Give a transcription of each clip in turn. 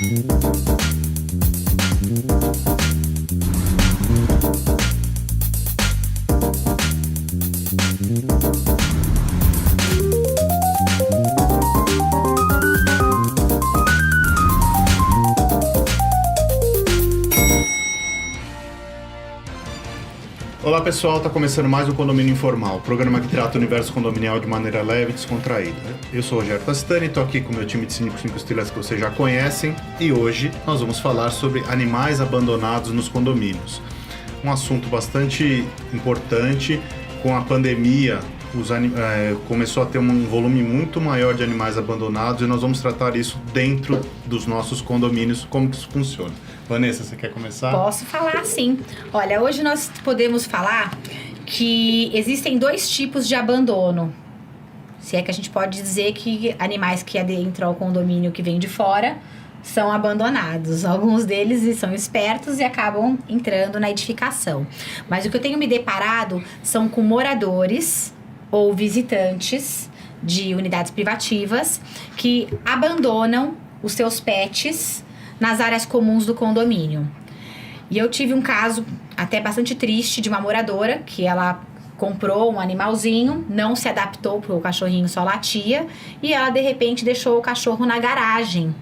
Olá pessoal, está começando mais um Condomínio Informal, programa que trata o universo condominial de maneira leve e descontraída. Eu sou o Rogério Tastani, estou aqui com o meu time de 5 estrelas que vocês já conhecem e hoje nós vamos falar sobre animais abandonados nos condomínios. Um assunto bastante importante. Com a pandemia, começou a ter um volume muito maior de animais abandonados e nós vamos tratar isso dentro dos nossos condomínios, como que isso funciona. Vanessa, você quer começar? Posso falar, sim. Olha, hoje nós podemos falar que existem 2 tipos de abandono. Se é que a gente pode dizer que animais que adentram ao condomínio que vêm de fora são abandonados. Alguns deles são espertos e acabam entrando na edificação. Mas o que eu tenho me deparado são com moradores ou visitantes de unidades privativas que abandonam os seus pets nas áreas comuns do condomínio. E eu tive um caso até bastante triste de uma moradora que ela comprou um animalzinho, não se adaptou porque o cachorrinho só latia e ela de repente deixou o cachorro na garagem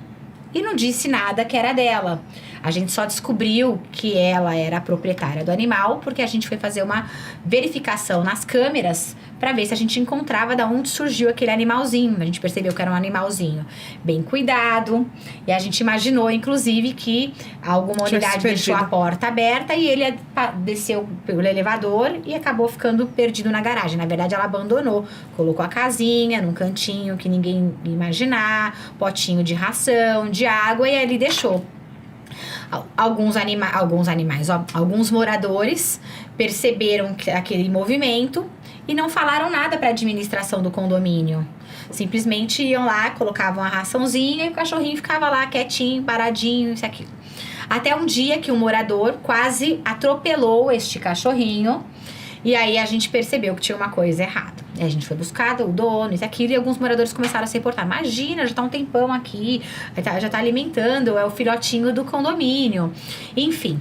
e não disse nada que era dela. A gente só descobriu que ela era a proprietária do animal porque a gente foi fazer uma verificação nas câmeras para ver se a gente encontrava de onde surgiu aquele animalzinho. A gente percebeu que era um animalzinho bem cuidado e a gente imaginou, inclusive, que alguma unidade deixou a porta aberta e ele desceu pelo elevador e acabou ficando perdido na garagem. Na verdade, ela abandonou, colocou a casinha num cantinho que ninguém ia imaginar, potinho de ração, de água e ali deixou. Alguns moradores perceberam aquele movimento e não falaram nada para a administração do condomínio. Simplesmente iam lá, colocavam a raçãozinha e o cachorrinho ficava lá quietinho, paradinho, isso aqui. Até um dia que um morador quase atropelou este cachorrinho e aí a gente percebeu que tinha uma coisa errada. A gente foi buscar o dono, isso aquilo, e alguns moradores começaram a se reportar. Imagina, já tá um tempão aqui, já tá alimentando, é o filhotinho do condomínio. Enfim,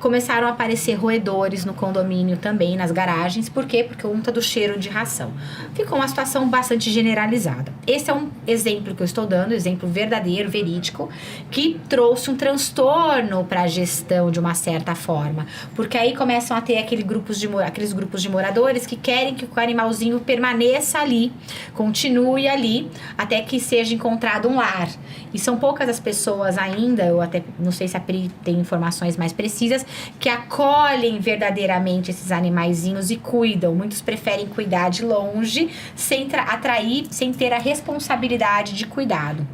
começaram a aparecer roedores no condomínio também, nas garagens. Por quê? Por conta do cheiro de ração. Ficou uma situação bastante generalizada. Esse é um exemplo que eu estou dando, exemplo verdadeiro, verídico, que trouxe um transtorno para a gestão de uma certa forma. Porque aí começam a ter aqueles grupos de moradores que querem que o animalzinho permaneça ali, continue ali, até que seja encontrado um lar. E são poucas as pessoas ainda, eu até não sei se a Pri tem informações mais precisas, que acolhem verdadeiramente esses animaizinhos e cuidam. Muitos preferem cuidar de longe, sem ter a responsabilidade de cuidado.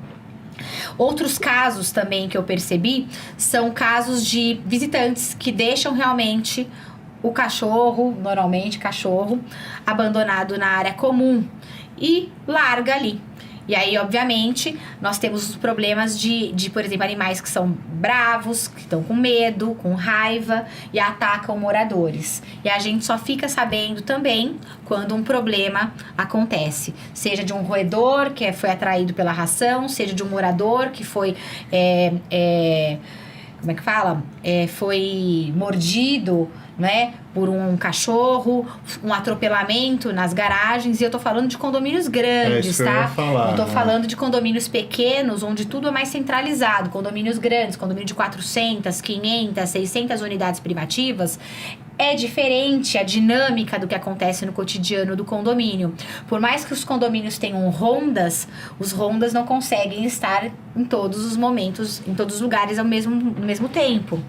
Outros casos também que eu percebi são casos de visitantes que deixam realmente o cachorro, normalmente cachorro, abandonado na área comum e larga ali. E aí, obviamente, nós temos os problemas de, por exemplo, animais que são bravos, que estão com medo, com raiva e atacam moradores. E a gente só fica sabendo também quando um problema acontece. Seja de um roedor que foi atraído pela ração, seja de um morador que foi... como é que fala? Foi mordido, né, por um cachorro, um atropelamento nas garagens, e eu tô falando de condomínios grandes, tá? Eu tô falando de condomínios pequenos, onde tudo é mais centralizado. Condomínios grandes, condomínio de 400, 500, 600 unidades privativas, é diferente a dinâmica do que acontece no cotidiano do condomínio. Por mais que os condomínios tenham rondas, os rondas não conseguem estar em todos os momentos, em todos os lugares no mesmo tempo.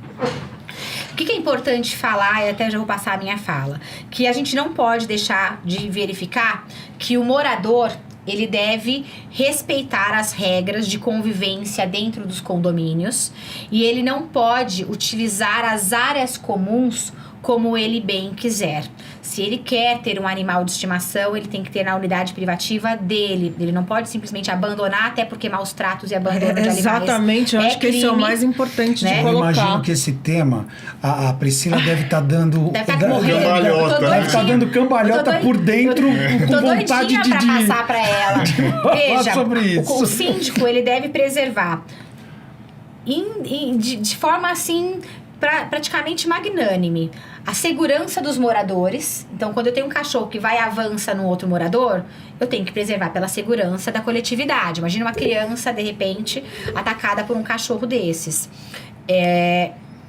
O que é importante falar, e até já vou passar a minha fala, que a gente não pode deixar de verificar que o morador, ele deve respeitar as regras de convivência dentro dos condomínios e ele não pode utilizar as áreas comuns como ele bem quiser. Se ele quer ter um animal de estimação, ele tem que ter na unidade privativa dele. Ele não pode simplesmente abandonar, até porque maus tratos e abandono de animais exatamente, eu acho que esse é o mais importante, né, de colocar. Eu imagino que esse tema, a Priscila deve estar dando... Deve estar dando cambalhota por dentro, com vontade de... pra passar pra ela. Veja, sobre isso. O síndico, ele deve preservar de forma assim, praticamente magnânime. A segurança dos moradores. Então, quando eu tenho um cachorro que vai e avança no outro morador, eu tenho que preservar pela segurança da coletividade. Imagina uma criança, de repente, atacada por um cachorro desses.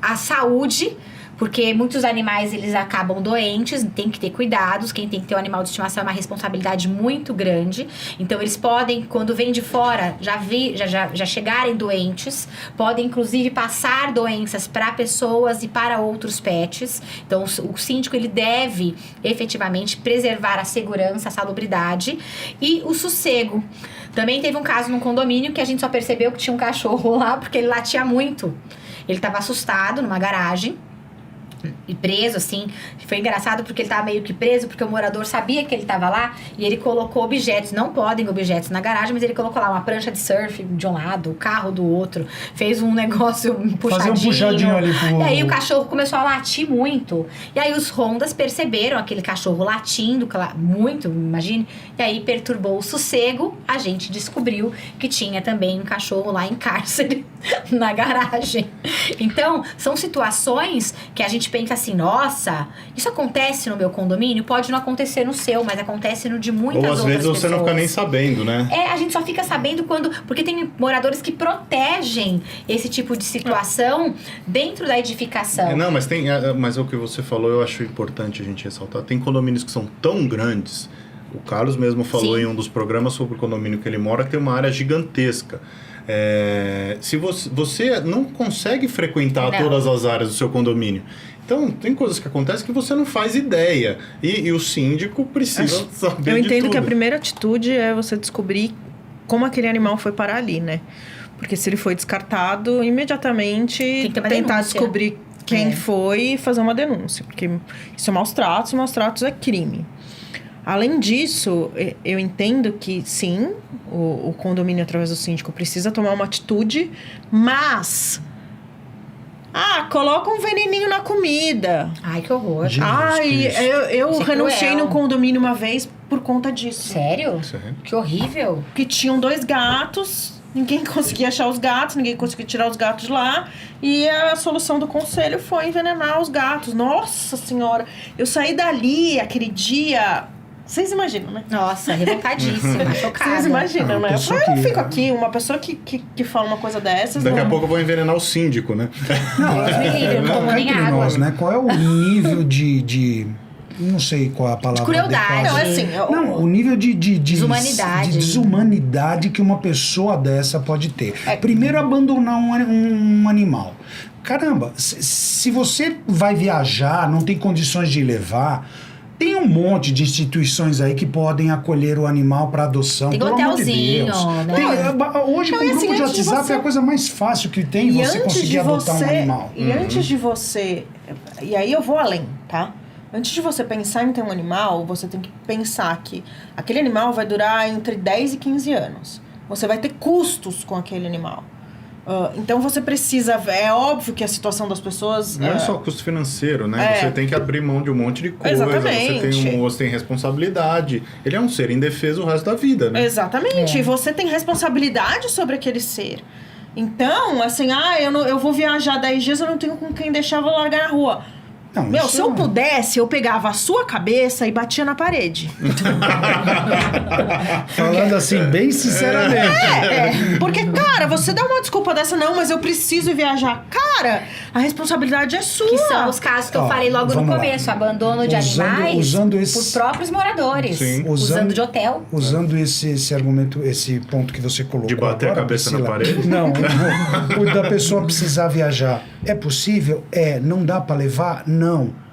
A saúde, porque muitos animais eles acabam doentes, tem que ter cuidados. Quem tem que ter um animal de estimação é uma responsabilidade muito grande. Então eles podem, quando vêm de fora, já chegarem doentes, podem inclusive passar doenças para pessoas e para outros pets. Então o síndico ele deve efetivamente preservar a segurança, a salubridade e o sossego. Também teve um caso num condomínio que a gente só percebeu que tinha um cachorro lá porque ele latia muito. Ele estava assustado numa garagem e preso, assim. Foi engraçado porque ele tava meio que preso, porque o morador sabia que ele tava lá e ele colocou objetos, não podem objetos na garagem, mas ele colocou lá uma prancha de surf de um lado, o carro do outro, fez um negócio puxadinho. Fazer um puxadinho ali pro... E aí o cachorro começou a latir muito. E aí os rondas perceberam aquele cachorro latindo muito, imagine. E aí perturbou o sossego. A gente descobriu que tinha também um cachorro lá em cárcere na garagem. Então, são situações que a gente pensa assim, nossa, isso acontece no meu condomínio? Pode não acontecer no seu, mas acontece no de muitas outras pessoas. Ou às vezes você não fica nem sabendo, né? A gente só fica sabendo quando... Porque tem moradores que protegem esse tipo de situação dentro da edificação. Não, mas o que você falou eu acho importante a gente ressaltar. Tem condomínios que são tão grandes. O Carlos mesmo falou Sim. em um dos programas sobre o condomínio que ele mora, que tem uma área gigantesca. Se você não consegue frequentar todas as áreas do seu condomínio. Então, tem coisas que acontecem que você não faz ideia. E o síndico precisa saber. Eu entendo de que a tudo. primeira atitude é você descobrir como aquele animal foi parar ali, né? Porque se ele foi descartado, imediatamente Tem que ter uma tentar denúncia. descobrir quem foi e fazer uma denúncia. Porque isso é maus tratos é crime. Além disso, eu entendo que, sim, o condomínio, através do síndico, precisa tomar uma atitude, mas... coloca um veneninho na comida. Ai, que horror. Eu Isso é renunciei cruel. no condomínio uma vez por conta disso. Sério? Sério? Que horrível. Que tinham 2 gatos, ninguém conseguia achar os gatos, ninguém conseguia tirar os gatos de lá. E a solução do conselho foi envenenar os gatos. Nossa Senhora! Eu saí dali aquele dia... Vocês imaginam, né? Nossa, revoltadíssima, chocada. Vocês imaginam, né? Eu não fico aqui, uma pessoa que fala uma coisa dessas... Daqui não... a pouco eu vou envenenar o síndico, né? Não, Deus me livre, eu não tomo nem entre água. nós, né? Qual é o nível de não sei qual é a palavra. De crueldade. adequada. Não, é assim... Não, o nível de Desumanidade. de desumanidade que uma pessoa dessa pode ter. Primeiro, abandonar um animal. Caramba, se você vai viajar, não tem condições de levar... Tem um monte de instituições aí que podem acolher o animal para adoção. Tem pelo amor de hotelzinho, Deus. né? Hoje, Não, com o e grupo assim, de antes de WhatsApp você- é a coisa mais fácil que tem você conseguir adotar um animal. E antes de você... E aí eu vou além, tá? Antes de você pensar em ter um animal, você tem que pensar que aquele animal vai durar entre 10 e 15 anos. Você vai ter custos com aquele animal. Então você precisa... É óbvio que a situação das pessoas... Não é só custo financeiro, né? Você tem que abrir mão de um monte de coisa. Exatamente. Você tem responsabilidade. Ele é um ser indefeso o resto da vida, né? Exatamente. E você tem responsabilidade sobre aquele ser. Então, assim, eu vou viajar 10 dias, eu não tenho com quem deixar, eu vou largar na rua. Não, Meu, isso se eu pudesse, eu pegava a sua cabeça e batia na parede. Falando assim, bem sinceramente. Porque, cara, você dá uma desculpa dessa, não, mas eu preciso viajar. Cara, a responsabilidade é sua. Que são os casos que eu falei logo no vamos lá. começo. Abandono de animais usando por esse- próprios moradores. Sim. Usando de hotel. Usando esse argumento, esse ponto que você colocou De bater a agora, cabeça na Priscila. parede? Não, o da pessoa precisar viajar. É possível? Não dá para levar? Não.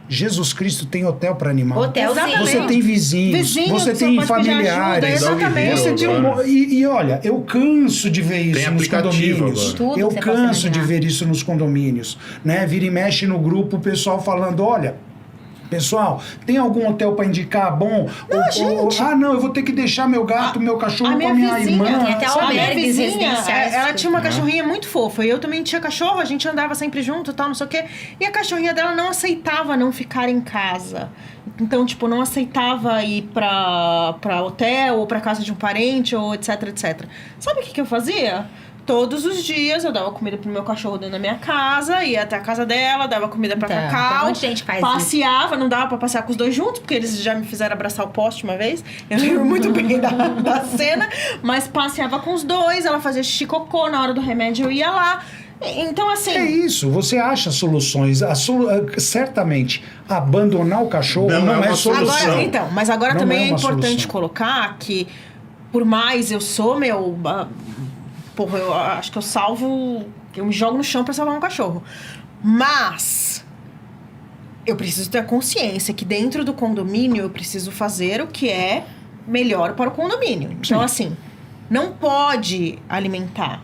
Jesus Cristo tem hotel para animal. Hotelzinho. Você tem vizinhos, você tem pode pedir familiares. ajuda, exatamente. Você tem e olha, eu canso de ver isso Tem nos aplicativo condomínios. agora. Tudo Eu você pode canso de imaginar. ver isso nos condomínios, né? Vira e mexe no grupo o pessoal falando, olha, pessoal, tem algum hotel para indicar bom? gente. Não, eu vou ter que deixar meu gato, meu cachorro A com minha a minha vizinha, irmã. tem até a minha albergues vizinha, residenciais. ela tinha uma cachorrinha muito fofa. E eu também tinha cachorro, a gente andava sempre junto e tal, não sei o quê. E a cachorrinha dela não aceitava não ficar em casa. Então, tipo, não aceitava ir pra hotel ou pra casa de um parente ou etc, etc. Sabe o que eu fazia? todos os dias eu dava comida pro meu cachorro dentro da minha casa, ia até a casa dela, dava comida pra Então, Cacau. tem um monte de gente que faz passeava, não dava pra passear com os dois juntos, porque eles já me fizeram abraçar o poste uma vez. Eu lembro muito bem da cena, mas passeava com os dois, ela fazia xixi cocô, na hora do remédio eu ia lá. Então, assim... É isso, você acha soluções. Certamente, abandonar o cachorro não é solução. Agora Não também é é uma importante solução. colocar que, por mais eu sou porra, eu acho que eu me jogo no chão pra salvar um cachorro. Mas eu preciso ter a consciência que dentro do condomínio eu preciso fazer o que é melhor para o condomínio. Então, assim, não pode alimentar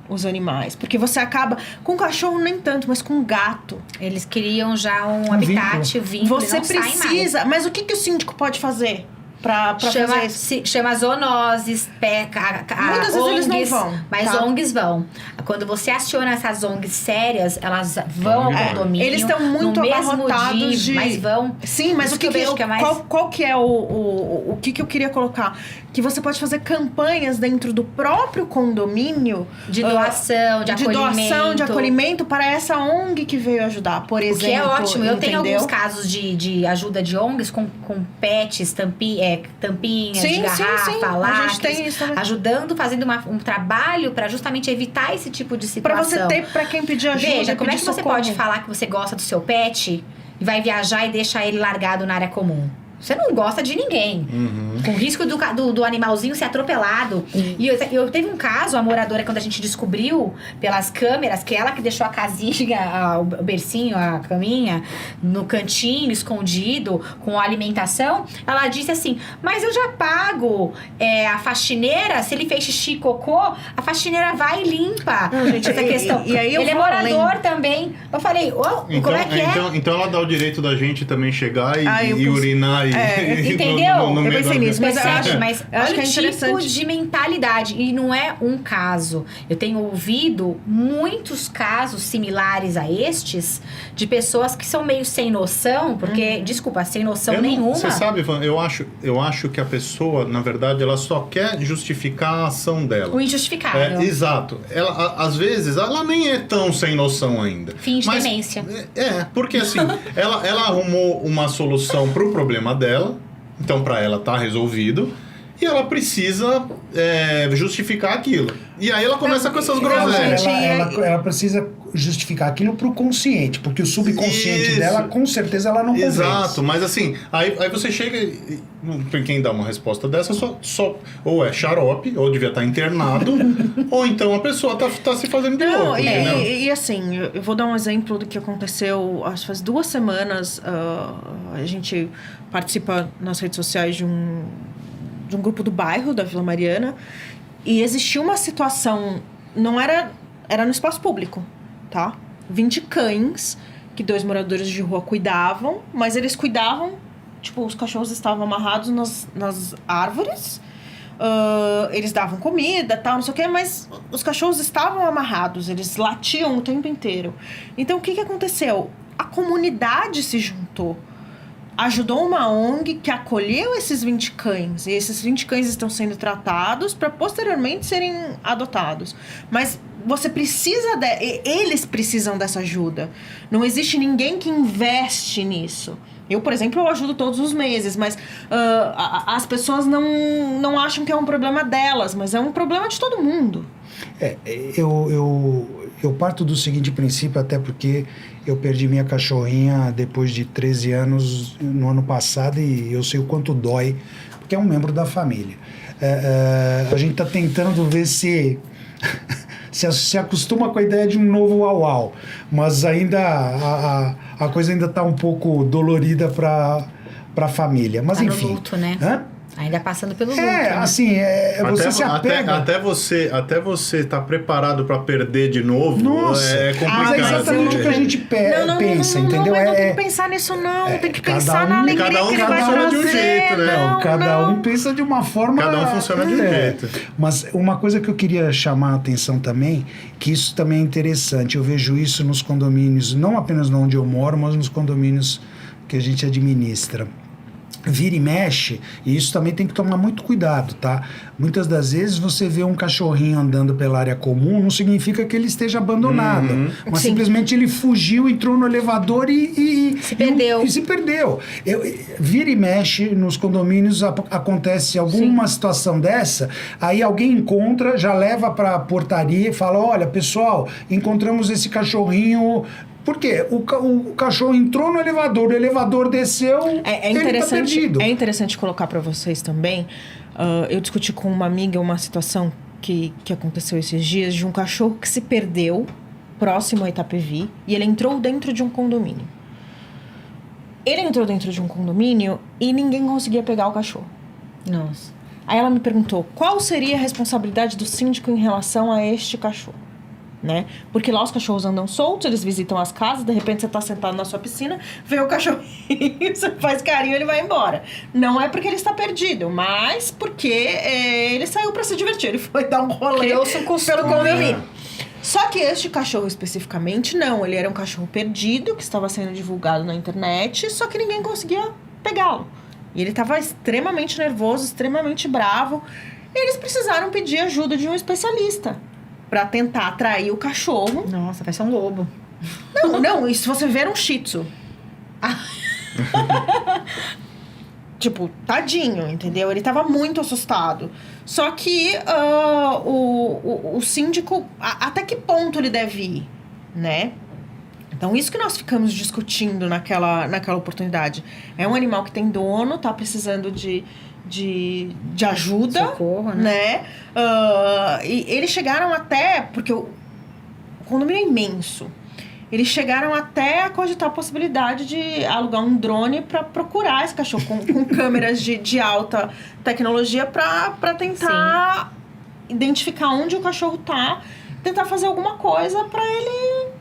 os animais, porque você acaba com cachorro nem tanto, mas com gato. Eles criam já um habitat, vínculo, Você não sai mais. precisa, mas o que o síndico pode fazer pra fazer isso? Chama zoonoses, Muitas vezes eles não ONGs, vão, mas tá? ONGs vão. Quando você aciona essas ONGs sérias, elas vão ao condomínio. Eles estão muito no mesmo abarrotados dia, mas vão. Sim, mas Isso o que eu vejo que é mais... qual que é o que eu queria colocar? Que você pode fazer campanhas dentro do próprio condomínio De doação, de acolhimento para essa ONG que veio ajudar, por exemplo. O que é ótimo. Eu tenho entendeu? alguns casos de ajuda de ONGs com pets, tampinhas Sim, de garrafa, sim. A lacres, gente tem isso também. ajudando, fazendo um trabalho para justamente evitar esse tipo de Pra situação. você ter pra quem pedir ajuda. Veja, como é que pedir você socorro. pode falar que você gosta do seu pet e vai viajar e deixar ele largado na área comum? Você não gosta de ninguém. Com risco do animalzinho ser atropelado. E eu teve um caso, a moradora, quando a gente descobriu pelas câmeras, que ela que deixou a casinha, o bercinho, a caminha, no cantinho, escondido, com a alimentação, ela disse assim, mas eu já pago a faxineira, se ele fez xixi e cocô, a faxineira vai e limpa. Não, gente, essa questão. e aí eu ele é vou além. morador também. Eu falei, como é que é? Então ela dá o direito da gente também chegar eu e urinar entendeu? no Eu meio pensei da- nisso, mas Percebe? Mas eu acho olha que é o tipo interessante. de mentalidade. E não é um caso. Eu tenho ouvido muitos casos similares a estes de pessoas que são meio sem noção, porque, desculpa, sem noção nenhuma. Você sabe, Ivan, eu acho que a pessoa, na verdade, ela só quer justificar a ação dela. O injustificável. Exato. Ela, às vezes, ela nem é tão sem noção ainda. Finge Mas- demência. Porque assim, ela arrumou uma solução pro problema dela, então pra ela tá resolvido, e ela precisa justificar aquilo. E aí ela começa com essas groselhas. gente, Ela precisa justificar aquilo pro consciente, porque o subconsciente Isso. dela, com certeza, ela não convence. Exato, mas assim, aí você chega e quem dá uma resposta dessa só ou é xarope, ou devia estar internado, ou então a pessoa tá se fazendo de louco, entendeu? E assim, eu vou dar um exemplo do que aconteceu, acho que faz 2 semanas, a gente participa nas redes sociais de um grupo do bairro, da Vila Mariana, e existia uma situação, era no espaço público, tá? 20 cães que 2 moradores de rua cuidavam, mas eles cuidavam, tipo, os cachorros estavam amarrados nas árvores, eles davam comida, tal, não sei o quê, mas os cachorros estavam amarrados, eles latiam o tempo inteiro. Então, o que aconteceu? A comunidade se juntou, ajudou uma ONG que acolheu esses 20 cães. E esses 20 cães estão sendo tratados para posteriormente serem adotados. Mas você precisa eles precisam dessa ajuda. Não existe ninguém que investe nisso. Eu, por exemplo, eu ajudo todos os meses, mas as pessoas não acham que é um problema delas, mas é um problema de todo mundo. Eu parto do seguinte princípio, até porque eu perdi minha cachorrinha depois de 13 anos no ano passado e eu sei o quanto dói, porque é um membro da família. A gente está tentando ver se acostuma com a ideia de um novo uau-uau, mas ainda a coisa ainda está um pouco dolorida para a família. Mas Tá no enfim. luto, né? Hã? Ainda passando pelo luto, né? Assim, você se apega. Até você tá preparado pra perder de novo. Nossa, é complicado. mas é exatamente o que a gente pensa, entendeu? Não tem que pensar nisso, não. Tem que cada pensar um- na alegria cada um que ele vai funciona trazer. de um jeito, né? Não, Cada um pensa de uma forma. Cada um funciona de um jeito. Mas uma coisa que eu queria chamar a atenção também, que isso também é interessante. Eu vejo isso nos condomínios, não apenas onde eu moro, mas nos condomínios que a gente administra. vira e mexe, e isso também tem que tomar muito cuidado, tá? Muitas das vezes você vê um cachorrinho andando pela área comum, não significa que ele esteja abandonado, mas Sim. simplesmente ele fugiu, entrou no elevador e Se perdeu. E se perdeu. Vira e mexe nos condomínios, acontece alguma situação dessa, aí alguém encontra, já leva para a portaria e fala, olha, pessoal, encontramos esse cachorrinho. Por quê? O cachorro entrou no elevador, o elevador desceu, ele tá perdido. É interessante colocar para vocês também. Eu discuti com uma amiga uma situação que aconteceu esses dias de um cachorro que se perdeu próximo a Itapevi e ele entrou dentro de um condomínio. Ele entrou dentro de um condomínio e ninguém conseguia pegar o cachorro. Nossa. Aí ela me perguntou qual seria a responsabilidade do síndico em relação a este cachorro. Né? Porque lá os cachorros andam soltos, eles visitam as casas, de repente você tá sentado na sua piscina, vê o cachorrinho, você faz carinho, ele vai embora. Não é porque ele está perdido, mas porque ele saiu para se divertir, ele foi dar um rolê pelo condomínio. Só que este cachorro especificamente, não, ele era um cachorro perdido, que estava sendo divulgado na internet, só que ninguém conseguia pegá-lo. E ele estava extremamente nervoso, extremamente bravo, e eles precisaram pedir ajuda de um especialista pra tentar atrair o cachorro. Nossa, vai ser um lobo. Não, isso você ver um shih tzu. Tipo, tadinho, entendeu? Ele tava muito assustado. Só que o síndico, até que ponto ele deve ir, né? Então, isso que nós ficamos discutindo naquela oportunidade. É um animal que tem dono, tá precisando de ajuda, socorro, né? E eles chegaram até, porque o condomínio é imenso, eles chegaram até a cogitar a possibilidade de alugar um drone para procurar esse cachorro com câmeras de alta tecnologia para tentar identificar onde o cachorro tá, tentar fazer alguma coisa para ele.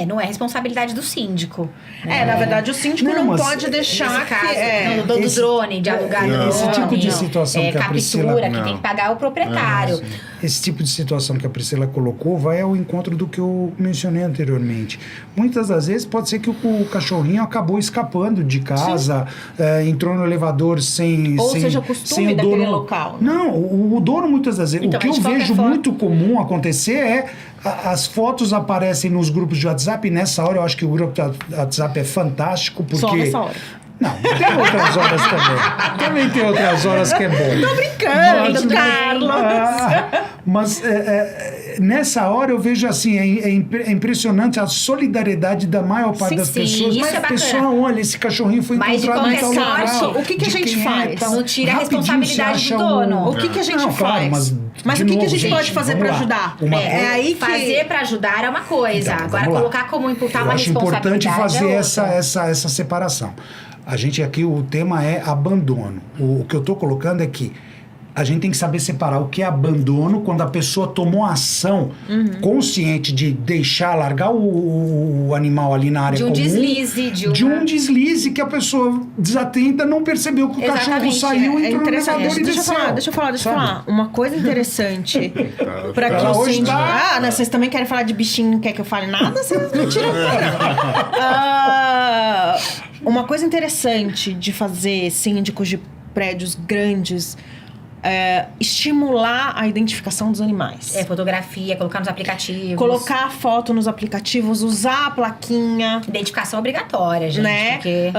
Não é responsabilidade do síndico. Na verdade, o síndico não pode deixar Nesse caso, do drone, de alugar drone. Esse tipo de situação que a captura, Priscila... que tem que pagar o proprietário. Esse tipo de situação que a Priscila colocou vai ao encontro do que eu mencionei anteriormente. Muitas das vezes pode ser que o cachorrinho acabou escapando de casa, entrou no elevador sem... Ou seja, o costume daquele local. Né? Não, o dono muitas das vezes... Então, o que eu vejo muito comum acontecer é as fotos aparecem nos grupos de WhatsApp e nessa hora eu acho que o grupo de WhatsApp é fantástico porque... Só nessa hora. Não, tem outras horas também. Também tem outras horas que é bom. Tô brincando, Carlos. Mas nessa hora eu vejo assim, é impressionante a solidariedade da maior parte das pessoas. Isso Mas é a bacana. pessoa, olha, esse cachorrinho foi Mas, de encontrado em tal qualquer local. sorte, o que a gente faz? Não tira a Rapidinho responsabilidade você do acha dono. O que a gente Não, faz? claro, mas o de que a novo, gente pode fazer vamos pra lá. ajudar? Uma É aí que... Fazer pra ajudar é uma coisa. Então, Agora, vamos lá. colocar como imputar Eu uma acho importante responsabilidade fazer é outra. essa separação. A gente aqui, o tema é abandono. O que eu estou colocando é que a gente tem que saber separar o que é abandono quando a pessoa tomou ação consciente de deixar, largar o animal ali na área De um comum. deslize. De um deslize que a pessoa desatenta não percebeu que o cachorro Exatamente. saiu, É entrou no interessante. elevador e Deixa desceu. eu falar. Uma coisa interessante pra que Ela o hoje síndico... tá- vocês também querem falar de bichinho, não quer que eu fale nada? Vocês me tiram uma coisa interessante de fazer síndicos de prédios grandes estimular a identificação dos animais. Fotografia, colocar nos aplicativos. Colocar a foto nos aplicativos, usar a plaquinha. Identificação obrigatória, gente. Né? Porque...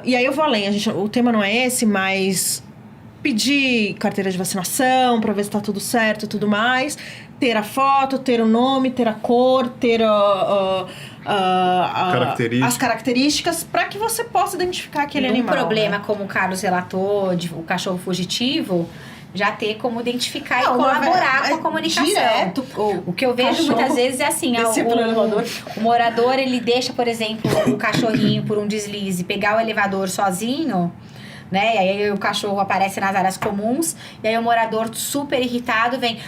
E aí eu vou além. O tema não é esse, mas pedir carteira de vacinação pra ver se tá tudo certo e tudo mais. Ter a foto, ter o nome, ter a cor, ter as características para que você possa identificar aquele animal. Um problema, né? como o Carlos relatou, de o cachorro fugitivo, já ter como identificar e colaborar com a comunicação. Direto. O que eu vejo muitas vezes é assim, o morador, ele deixa, por exemplo, o cachorrinho por um deslize pegar o elevador sozinho, né? E aí o cachorro aparece nas áreas comuns, e aí o morador super irritado vem,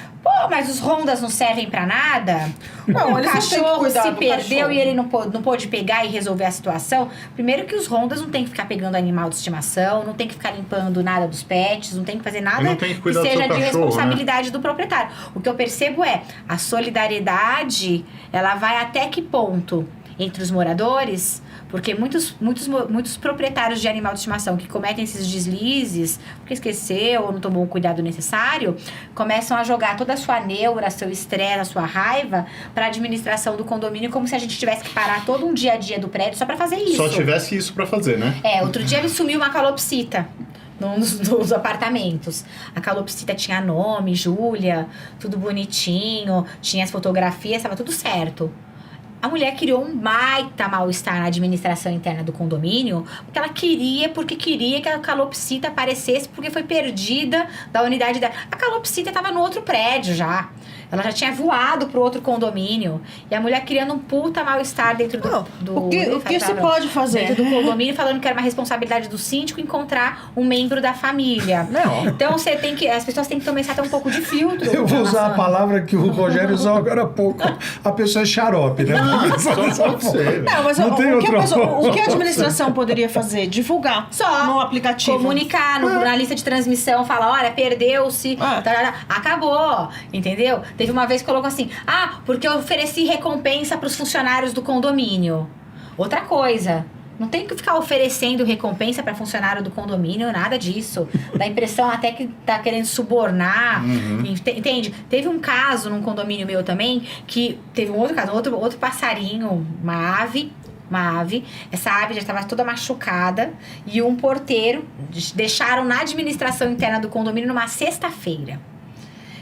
mas os rondas não servem pra nada? Não, O cachorro se perdeu cachorro. e ele não pôde pegar e resolver a situação. Primeiro que os rondas não tem que ficar pegando animal de estimação, não tem que ficar limpando nada dos pets, não tem que fazer nada tem que cuidar do seja seu de cachorro, responsabilidade do proprietário. O que eu percebo é, a solidariedade, ela vai até que ponto? entre os moradores, porque muitos proprietários de animal de estimação que cometem esses deslizes, porque esqueceu ou não tomou o cuidado necessário, começam a jogar toda a sua neura, seu estresse, a sua raiva para a administração do condomínio, como se a gente tivesse que parar todo um dia a dia do prédio só para fazer isso. Só tivesse isso para fazer, né? Outro dia ele sumiu uma calopsita num dos apartamentos. A calopsita tinha nome, Júlia, tudo bonitinho, tinha as fotografias, estava tudo certo. A mulher criou um baita mal-estar na administração interna do condomínio, porque queria que a calopsita aparecesse, porque foi perdida da unidade dela. A calopsita estava no outro prédio já. Ela já tinha voado pro outro condomínio. E a mulher criando um puta mal-estar dentro do o que você pode fazer? Dentro do condomínio, falando que era uma responsabilidade do síndico encontrar um membro da família. Não. Então as pessoas têm que começar a ter um pouco de filtro. Eu vou usar a palavra que o Rogério usou agora há pouco. A pessoa é xarope, né? Só pode ser. Não, mas Não tem o que a administração poderia fazer? Divulgar só no aplicativo. Comunicar na lista de transmissão, falar, olha, perdeu-se, acabou, entendeu? Teve uma vez que colocou assim, porque eu ofereci recompensa para os funcionários do condomínio. Outra coisa, não tem que ficar oferecendo recompensa para funcionário do condomínio, nada disso. Dá a impressão até que tá querendo subornar, entende? Teve um caso num condomínio meu também, que teve um outro caso, outro passarinho, uma ave, essa ave já estava toda machucada e um porteiro deixaram na administração interna do condomínio numa sexta-feira.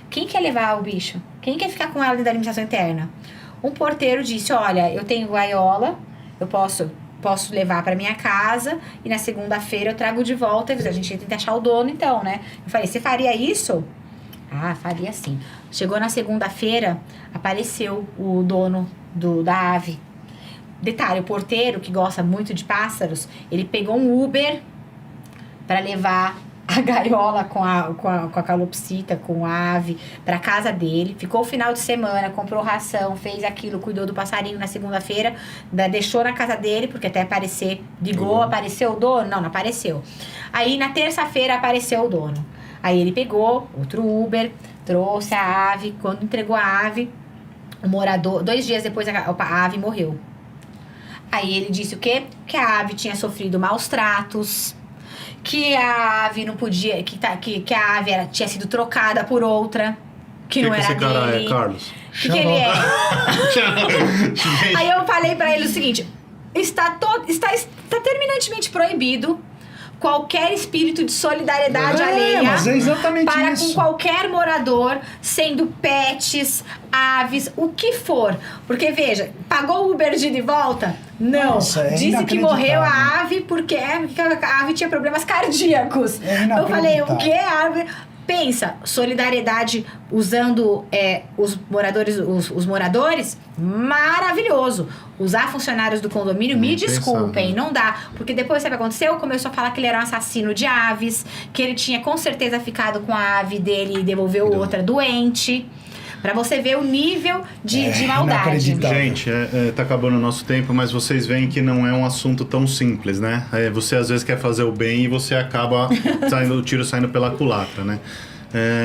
Quem quer levar o bicho? Quem quer ficar com ela da administração interna? Um porteiro disse, olha, eu tenho gaiola, eu posso levar para minha casa e na segunda-feira eu trago de volta. A gente tenta achar o dono então, né? Eu falei, você faria isso? Faria sim. Chegou na segunda-feira, apareceu o dono da ave. Detalhe, o porteiro, que gosta muito de pássaros, ele pegou um Uber para levar a gaiola com a calopsita, com a ave, pra casa dele. Ficou o final de semana, comprou ração, fez aquilo, cuidou do passarinho na segunda-feira, deixou na casa dele, porque até aparecer, ligou, apareceu o dono? Não apareceu. Aí na terça-feira apareceu o dono. Aí ele pegou outro Uber, trouxe a ave. Quando entregou a ave, o morador, 2 dias depois a ave morreu. Aí ele disse o quê? Que a ave tinha sofrido maus tratos, que a ave não podia, que a ave tinha sido trocada por outra, que não era esse cara dele. é, Carlos? O que ele é? Aí eu falei pra ele o seguinte, está terminantemente proibido qualquer espírito de solidariedade alheia mas é exatamente para isso. com qualquer morador, sendo pets, aves, o que for. Porque, veja, pagou o Uber de volta? Não. Nossa, Disse que morreu a ave porque a ave tinha problemas cardíacos. Eu falei, o que é ave? Pensa, solidariedade usando os moradores, maravilhoso. Usar funcionários do condomínio, me desculpem, não dá. Porque depois, sabe o que aconteceu? Começou a falar que ele era um assassino de aves, que ele tinha com certeza ficado com a ave dele e devolveu outra doente. Pra você ver o nível de maldade. Gente, tá acabando o nosso tempo, mas vocês veem que não é um assunto tão simples, né? Você às vezes quer fazer o bem e você acaba o tiro saindo pela culatra, né?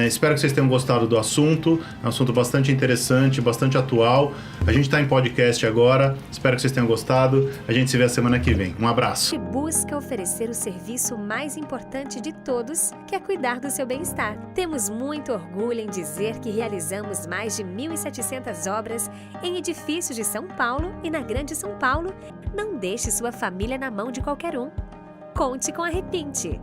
Espero que vocês tenham gostado do assunto. É um assunto bastante interessante, bastante atual. A gente está em podcast agora. Espero que vocês tenham gostado. A gente se vê a semana que vem. Um abraço. Busca oferecer o serviço mais importante de todos, que é cuidar do seu bem-estar. Temos muito orgulho em dizer que realizamos mais de 1.700 obras em edifícios de São Paulo e na Grande São Paulo. Não deixe sua família na mão de qualquer um. Conte com a Repinte.